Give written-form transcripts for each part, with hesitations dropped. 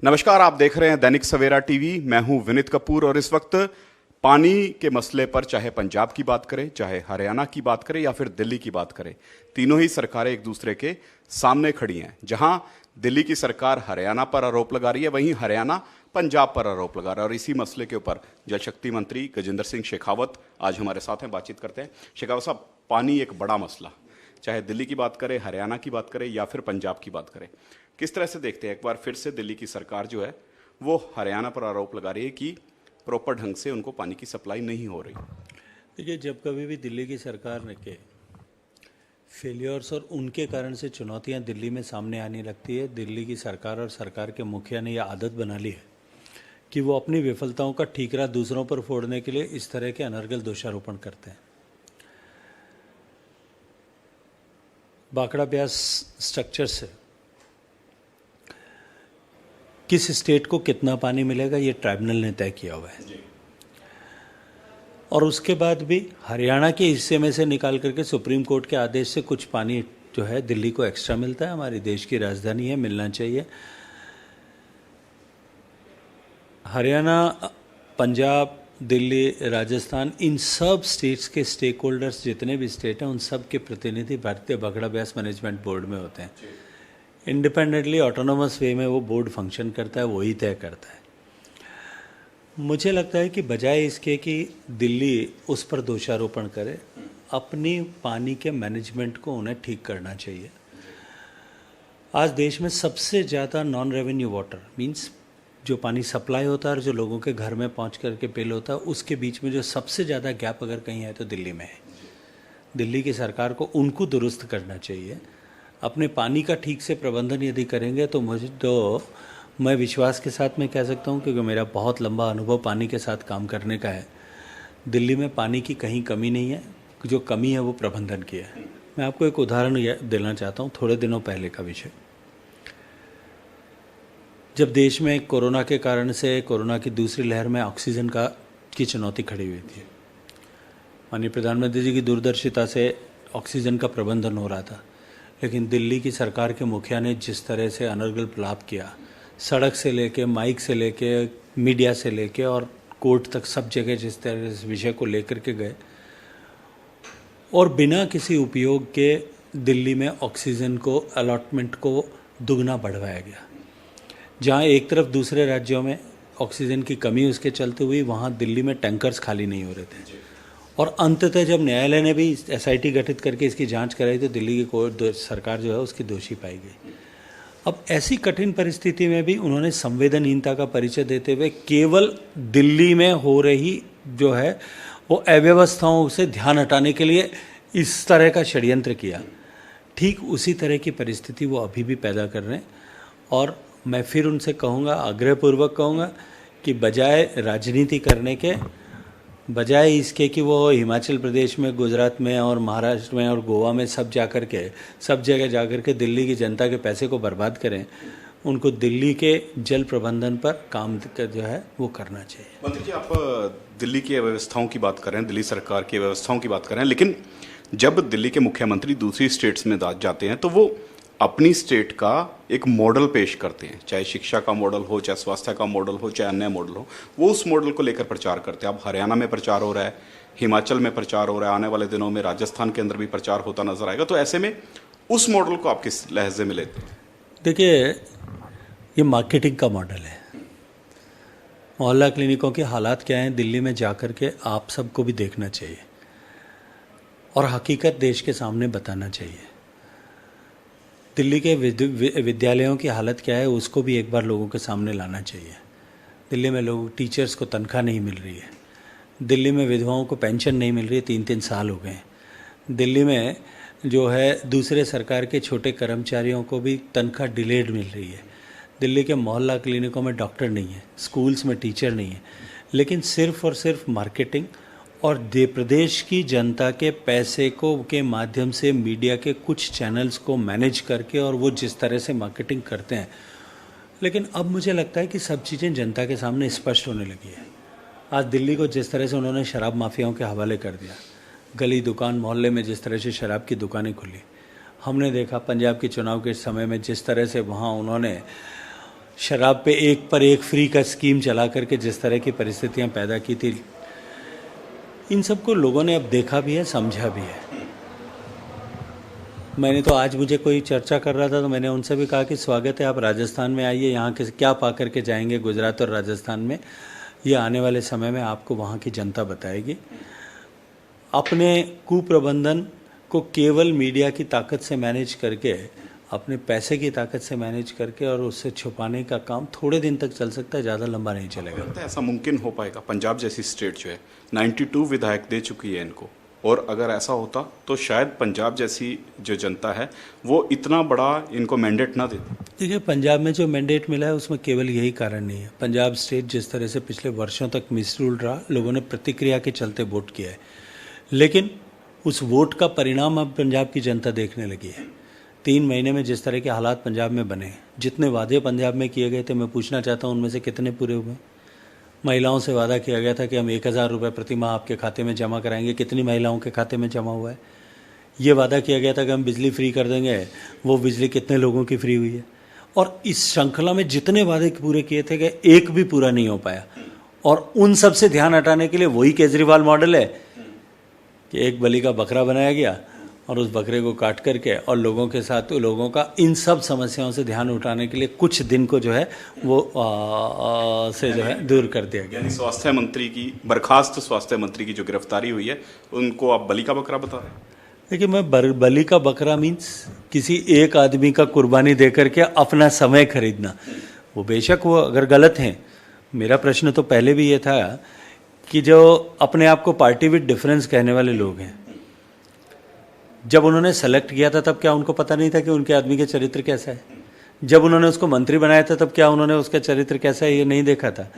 नमस्कार, आप देख रहे हैं दैनिक सवेरा टीवी। मैं हूं विनीत कपूर और इस वक्त पानी के मसले पर चाहे पंजाब की बात करें, चाहे हरियाणा की बात करें या फिर दिल्ली की बात करें, तीनों ही सरकारें एक दूसरे के सामने खड़ी हैं। जहां दिल्ली की सरकार हरियाणा पर आरोप लगा रही है, वहीं हरियाणा पंजाब पर आरोप लगा रहा है। और इसी मसले के ऊपर जल शक्ति मंत्री गजेंद्र सिंह शेखावत आज हमारे साथ हैं, बातचीत करते हैं। शेखावत साहब, पानी एक बड़ा मसला, चाहे दिल्ली की बात करें, हरियाणा की बात करें या फिर पंजाब की बात करें, किस तरह से देखते हैं? एक बार फिर से दिल्ली की सरकार जो है वो हरियाणा पर आरोप लगा रही है कि प्रॉपर ढंग से उनको पानी की सप्लाई नहीं हो रही। देखिए, जब कभी भी दिल्ली की सरकार ने के फेलियर्स और उनके कारण से चुनौतियां दिल्ली में सामने आने लगती है, दिल्ली की सरकार और सरकार के मुखिया ने यह आदत बना ली है कि वो अपनी विफलताओं का ठीकरा दूसरों पर फोड़ने के लिए इस तरह के अनर्गल दोषारोपण करते हैं। बाकड़ा ब्यास स्ट्रक्चर से किस स्टेट को कितना पानी मिलेगा ये ट्राइब्यूनल ने तय किया हुआ है, और उसके बाद भी हरियाणा के हिस्से में से निकाल करके सुप्रीम कोर्ट के आदेश से कुछ पानी जो है दिल्ली को एक्स्ट्रा मिलता है। हमारी देश की राजधानी है, मिलना चाहिए। हरियाणा, पंजाब, दिल्ली, राजस्थान, इन सब स्टेट्स के स्टेक होल्डर्स जितने भी स्टेट हैं उन सब के प्रतिनिधि भारतीय बाकड़ा ब्यास मैनेजमेंट बोर्ड में होते हैं। इंडिपेंडेंटली ऑटोनोमस वे में वो बोर्ड फंक्शन करता है, वही तय करता है। मुझे लगता है कि बजाय इसके कि दिल्ली उस पर दोषारोपण करे, अपनी पानी के मैनेजमेंट को उन्हें ठीक करना चाहिए। आज देश में सबसे ज़्यादा नॉन रेवेन्यू वाटर मींस जो पानी सप्लाई होता है और जो लोगों के घर में पहुंच करके बिल होता है, उसके बीच में जो सबसे ज़्यादा गैप अगर कहीं है तो दिल्ली में है। दिल्ली की सरकार को उनको दुरुस्त करना चाहिए। अपने पानी का ठीक से प्रबंधन यदि करेंगे तो मैं विश्वास के साथ मैं कह सकता हूँ, क्योंकि मेरा बहुत लंबा अनुभव पानी के साथ काम करने का है, दिल्ली में पानी की कहीं कमी नहीं है। जो कमी है वो प्रबंधन की है। मैं आपको एक उदाहरण देना चाहता हूँ, थोड़े दिनों पहले का विषय। जब देश में कोरोना के कारण से, कोरोना की दूसरी लहर में ऑक्सीजन की चुनौती खड़ी हुई थी, माननीय प्रधानमंत्री जी की दूरदर्शिता से ऑक्सीजन का प्रबंधन हो रहा था, लेकिन दिल्ली की सरकार के मुखिया ने जिस तरह से अनर्गल विलाप किया, सड़क से लेके, माइक से लेके, मीडिया से लेके और कोर्ट तक, सब जगह जिस तरह इस विषय को लेकर के गए, और बिना किसी उपयोग के दिल्ली में ऑक्सीजन को अलॉटमेंट को दुगना बढ़वाया गया। जहाँ एक तरफ दूसरे राज्यों में ऑक्सीजन की कमी उसके चलते हुई, वहाँ दिल्ली में टैंकर्स खाली नहीं हो रहे थे। और अंततः जब न्यायालय ने भी एसआईटी गठित करके इसकी जांच कराई तो दिल्ली की कोर्ट सरकार जो है उसकी दोषी पाई गई। अब ऐसी कठिन परिस्थिति में भी उन्होंने संवेदनहीनता का परिचय देते हुए केवल दिल्ली में हो रही जो है वो अव्यवस्थाओं से ध्यान हटाने के लिए इस तरह का षड्यंत्र किया। ठीक उसी तरह की परिस्थिति वो अभी भी पैदा कर रहे हैं। और मैं फिर उनसे कहूँगा, आग्रहपूर्वक कहूँगा कि बजाय राजनीति करने के, बजाय इसके कि वो हिमाचल प्रदेश में, गुजरात में और महाराष्ट्र में और गोवा में सब जगह जाकर के दिल्ली की जनता के पैसे को बर्बाद करें, उनको दिल्ली के जल प्रबंधन पर काम जो है वो करना चाहिए। मंत्री जी, आप दिल्ली की व्यवस्थाओं की बात कर रहे हैं, दिल्ली सरकार की व्यवस्थाओं की बात कर रहे हैं, लेकिन जब दिल्ली के मुख्यमंत्री दूसरी स्टेट्स में जाते हैं तो वो अपनी स्टेट का एक मॉडल पेश करते हैं, चाहे शिक्षा का मॉडल हो, चाहे स्वास्थ्य का मॉडल हो, चाहे अन्य मॉडल हो, वो उस मॉडल को लेकर प्रचार करते हैं। अब हरियाणा में प्रचार हो रहा है, हिमाचल में प्रचार हो रहा है, आने वाले दिनों में राजस्थान के अंदर भी प्रचार होता नजर आएगा। तो ऐसे में उस मॉडल को आप किस लहजे में लेते हैं? देखिए, ये मार्केटिंग का मॉडल है। मोहल्ला क्लिनिकों के हालात क्या हैं दिल्ली में जाकर के आप सबको भी देखना चाहिए और हकीकत देश के सामने बताना चाहिए। दिल्ली के विद्यालयों की हालत क्या है उसको भी एक बार लोगों के सामने लाना चाहिए। दिल्ली में टीचर्स को तनख्वाह नहीं मिल रही है, दिल्ली में विधवाओं को पेंशन नहीं मिल रही है, 3-3 साल हो गए हैं। दिल्ली में जो है दूसरे सरकार के छोटे कर्मचारियों को भी तनख्वाह डिलेड मिल रही है। दिल्ली के मोहल्ला क्लिनिकों में डॉक्टर नहीं है, स्कूल्स में टीचर नहीं है, लेकिन सिर्फ और सिर्फ मार्केटिंग और प्रदेश की जनता के पैसे को के माध्यम से मीडिया के कुछ चैनल्स को मैनेज करके और वो जिस तरह से मार्केटिंग करते हैं। लेकिन अब मुझे लगता है कि सब चीज़ें जनता के सामने स्पष्ट होने लगी है। आज दिल्ली को जिस तरह से उन्होंने शराब माफियाओं के हवाले कर दिया, गली दुकान मोहल्ले में जिस तरह से शराब की दुकानें खुली, हमने देखा पंजाब के चुनाव के समय में जिस तरह से वहाँ उन्होंने शराब पे एक पर एक फ्री का स्कीम चला करके जिस तरह की परिस्थितियां पैदा की थी, इन सबको लोगों ने अब देखा भी है, समझा भी है। मैंने तो आज मुझे कोई चर्चा कर रहा था तो मैंने उनसे भी कहा कि स्वागत है, आप राजस्थान में आइए, यहाँ के क्या पा करके जाएंगे गुजरात और राजस्थान में, ये आने वाले समय में आपको वहाँ की जनता बताएगी। अपने कुप्रबंधन को केवल मीडिया की ताकत से मैनेज करके, अपने पैसे की ताकत से मैनेज करके और उससे छुपाने का काम थोड़े दिन तक चल सकता है, ज़्यादा लंबा नहीं चलेगा। लगता है ऐसा मुमकिन हो पाएगा? पंजाब जैसी स्टेट जो है 92 विधायक दे चुकी है इनको, और अगर ऐसा होता तो शायद पंजाब जैसी जो जनता है वो इतना बड़ा इनको मैंडेट ना देती। देखिए, पंजाब में जो मैंडेट मिला है उसमें केवल यही कारण नहीं है। पंजाब स्टेट जिस तरह से पिछले वर्षों तक मिसरूल्ड रहा, लोगों ने प्रतिक्रिया के चलते वोट किया है, लेकिन उस वोट का परिणाम अब पंजाब की जनता देखने लगी है। 3 महीने में जिस तरह के हालात पंजाब में बने, जितने वादे पंजाब में किए गए थे, मैं पूछना चाहता हूँ उनमें से कितने पूरे हुए? महिलाओं से वादा किया गया था कि हम 1000 रुपये प्रति माह आपके खाते में जमा कराएंगे, कितनी महिलाओं के खाते में जमा हुआ है? ये वादा किया गया था कि हम बिजली फ्री कर देंगे, वो बिजली कितने लोगों की फ्री हुई है? और इस श्रृंखला में जितने वादे पूरे किए थे कि एक भी पूरा नहीं हो पाया, और उन सब से ध्यान हटाने के लिए वही केजरीवाल मॉडल है कि एक बलि का बकरा बनाया गया और उस बकरे को काट करके और लोगों के साथ लोगों का इन सब समस्याओं से ध्यान उठाने के लिए कुछ दिन को जो है वो से जो है दूर कर दिया गया। यानी स्वास्थ्य मंत्री की, बर्खास्त स्वास्थ्य मंत्री की जो गिरफ्तारी हुई है, उनको आप बलि का बकरा बता रहे हैं? देखिए, मैं बलि का बकरा मीन्स किसी एक आदमी का कुर्बानी दे करके अपना समय खरीदना, वो बेशक वो अगर गलत हैं। मेरा प्रश्न तो पहले भी ये था कि जो अपने आप को पार्टी विद डिफरेंस कहने वाले लोग हैं, जब उन्होंने सेलेक्ट किया था तब क्या उनको पता नहीं था कि उनके आदमी के चरित्र कैसा है? जब उन्होंने उसको मंत्री बनाया था तब क्या उन्होंने उसका चरित्र कैसा है ये नहीं देखा था?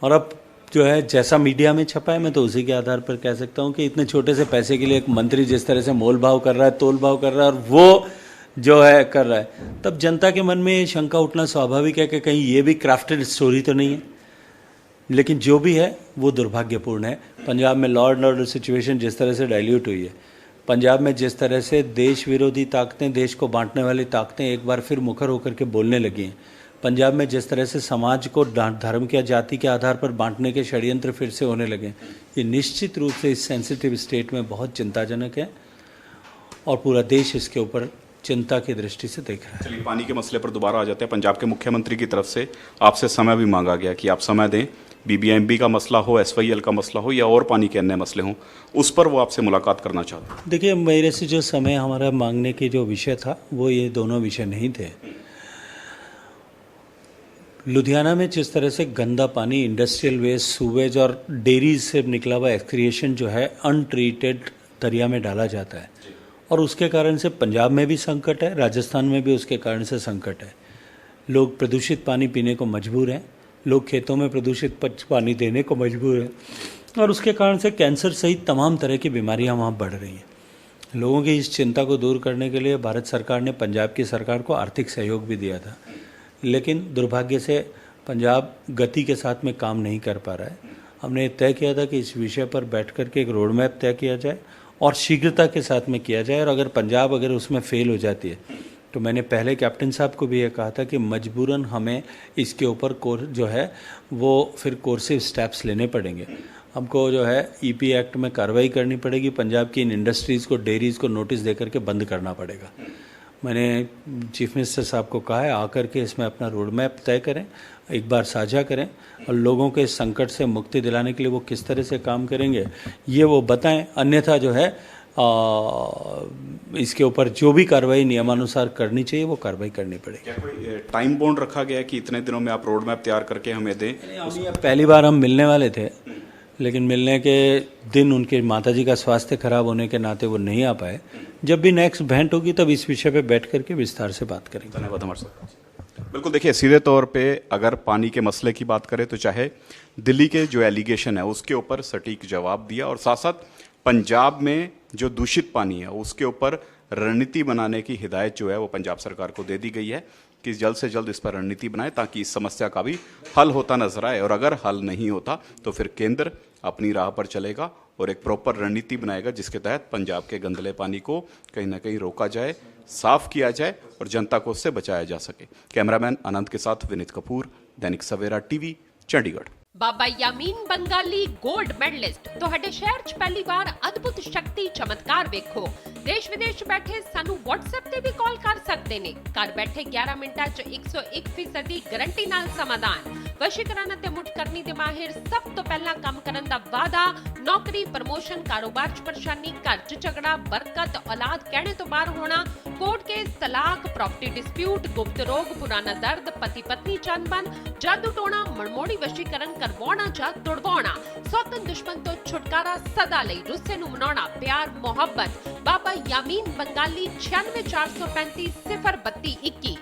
और अब जो है जैसा मीडिया में छपा है, मैं तो उसी के आधार पर कह सकता हूँ कि इतने छोटे से पैसे के लिए एक मंत्री जिस तरह से मोल भाव कर रहा है, तोल भाव कर रहा है, और वो जो है कर रहा है, तब जनता के मन में ये शंका उठना स्वाभाविक है कि कहीं ये भी क्राफ्टेड स्टोरी तो नहीं है। लेकिन जो भी है वो दुर्भाग्यपूर्ण है। पंजाब में लॉ एंड ऑर्डर सिचुएशन जिस तरह से डाइल्यूट हुई है, पंजाब में जिस तरह से देश विरोधी ताकतें, देश को बांटने वाली ताकतें एक बार फिर मुखर होकर के बोलने लगी हैं, पंजाब में जिस तरह से समाज को धर्म या जाति के आधार पर बांटने के षड्यंत्र फिर से होने लगे, ये निश्चित रूप से इस सेंसिटिव स्टेट में बहुत चिंताजनक है और पूरा देश इसके ऊपर चिंता की दृष्टि से देख रहा है। चलिए, पानी के मसले पर दोबारा आ जाते हैं। पंजाब के मुख्यमंत्री की तरफ से आपसे समय भी मांगा गया कि आप समय दें, बीबीएमबी का मसला हो, एसवाईएल का मसला हो या और पानी के अन्य मसले हों, उस पर वो आपसे मुलाकात करना चाहते हैं। देखिए, मेरे से जो समय हमारा मांगने की जो विषय था वो ये दोनों विषय नहीं थे। लुधियाना में जिस तरह से गंदा पानी, इंडस्ट्रियल वेस्ट, सूवेज और डेयरीज से निकला हुआ एक्सक्रिएशन जो है अनट्रीटेड दरिया में डाला जाता है, और उसके कारण से पंजाब में भी संकट है, राजस्थान में भी उसके कारण से संकट है। लोग प्रदूषित पानी पीने को मजबूर हैं, लोग खेतों में प्रदूषित पानी देने को मजबूर हैं, और उसके कारण से कैंसर सहित तमाम तरह की बीमारियां वहाँ बढ़ रही हैं। लोगों की इस चिंता को दूर करने के लिए भारत सरकार ने पंजाब की सरकार को आर्थिक सहयोग भी दिया था, लेकिन दुर्भाग्य से पंजाब गति के साथ में काम नहीं कर पा रहा है। हमने तय किया था कि इस विषय पर बैठ कर के एक रोड मैप तय किया जाए और शीघ्रता के साथ में किया जाए, और अगर पंजाब उसमें फेल हो जाती है तो मैंने पहले कैप्टन साहब को भी ये कहा था कि मजबूरन हमें इसके ऊपर जो है वो फिर कोर्सिव स्टेप्स लेने पड़ेंगे। हमको जो है ईपी एक्ट में कार्रवाई करनी पड़ेगी, पंजाब की इन इंडस्ट्रीज़ को, डेयरीज़ को नोटिस दे करके बंद करना पड़ेगा। मैंने चीफ मिनिस्टर साहब को कहा है आकर के इसमें अपना रोड मैप तय करें, एक बार साझा करें, और लोगों के इस संकट से मुक्ति दिलाने के लिए वो किस तरह से काम करेंगे ये वो बताएं। अन्यथा जो है इसके ऊपर जो भी कार्रवाई नियमानुसार करनी चाहिए वो कार्रवाई करनी पड़ेगी। क्या कोई टाइम बॉन्ड रखा गया है कि इतने दिनों में आप रोड मैप तैयार करके हमें दें? पहली बार हम मिलने वाले थे, लेकिन मिलने के दिन उनके माताजी का स्वास्थ्य खराब होने के नाते वो नहीं आ पाए। जब भी नेक्स्ट भेंट होगी तब इस विषय पे बैठ करके विस्तार से बात करेंगे। धन्यवाद हमारे साथ। बिल्कुल, देखिए, सीधे तौर पे अगर पानी के मसले की बात करें तो चाहे दिल्ली के जो एलिगेशन है उसके ऊपर सटीक जवाब दिया, और साथ साथ पंजाब में जो दूषित पानी है उसके ऊपर रणनीति बनाने की हिदायत जो है वो पंजाब सरकार को दे दी गई है कि जल्द से जल्द इस पर रणनीति बनाए ताकि इस समस्या का भी हल होता नजर आए। और अगर हल नहीं होता तो फिर केंद्र अपनी राह पर चलेगा और एक प्रॉपर रणनीति बनाएगा जिसके तहत पंजाब के गंदले पानी को कहीं ना कहीं रोका जाए, साफ किया जाए और जनता को उससे बचाया जा सके। कैमरामैन आनंद के साथ विनीत कपूर, दैनिक सवेरा टीवी, चंडीगढ़। ਬਾਬਾ ਯਾਮੀਨ ਬੰਗਾਲੀ 골ਡ ਮੈਡਲਿਸਟ ਤੁਹਾਡੇ ਸ਼ਹਿਰ 'ਚ ਪਹਿਲੀ ਵਾਰ ਅਦਭੁਤ ਸ਼ਕਤੀ ਚਮਤਕਾਰ ਵੇਖੋ। ਦੇਸ਼ ਵਿਦੇਸ਼ ਬੈਠੇ ਸਾਨੂੰ WhatsApp ਤੇ ਵੀ ਕਾਲ ਕਰ ਸਕਦੇ ਨੇ। ਘਰ ਬੈਠੇ 11 ਮਿੰਟਾਂ 'ਚ 101% ਦੀ ਗਾਰੰਟੀ ਨਾਲ ਸਮਾਧਾਨ। ਵਸ਼ੀਕਰਨ ਅਤੇ ਮੁਠਕਰਨੀ ਦੇ ਮਾਹਿਰ ਸਭ ਤੋਂ ਪਹਿਲਾਂ ਕੰਮ ਕਰਨ ਦਾ ਵਾਅਦਾ। ਨੌਕਰੀ, ਪ੍ਰਮੋਸ਼ਨ, ਕਾਰੋਬਾਰ 'ਚ ਪਰੇਸ਼ਾਨੀ, ਘਰ 'ਚ ਝਗੜਾ, ਬਰਕਤ, ਔਲਾਦ ਕਹਿਣੇ ਤੋਂ ਬਾਹਰ ਹੋਣਾ, ਕੋਰਟ ਕੇਸ, ਤਲਾਕ, ਪ੍ਰਾਪਰਟੀ ਡਿਸਪਿਊਟ, ਗੁਪਤ ਰੋਗ, ਪੁਰਾਣਾ ਦਰਦ, ਪਤੀ ਪਤਨੀ ਚੰਬਨ, ਜਾਦੂ ਟੋਣਾ, ਮਨਮੋੜੀ ਵਸ਼ੀਕਰਨ ਕਰਵਾਉਣਾ ਜਾਂ ਤੁੜਵਾਉਣਾ, ਸੌਤਨ ਦੁਸ਼ਮਣ ਤੋਂ ਛੁਟਕਾਰਾ, ਸਦਾ ਲਈ ਰੁੱਸੇ ਨੂੰ ਮਨਾਉਣਾ, ਪਿਆਰ, ਮੁਹੱਬਤ। ਬਾਬਾ ਯਾਮੀਨ ਬੰਗਾਲੀ 96 435 032 21।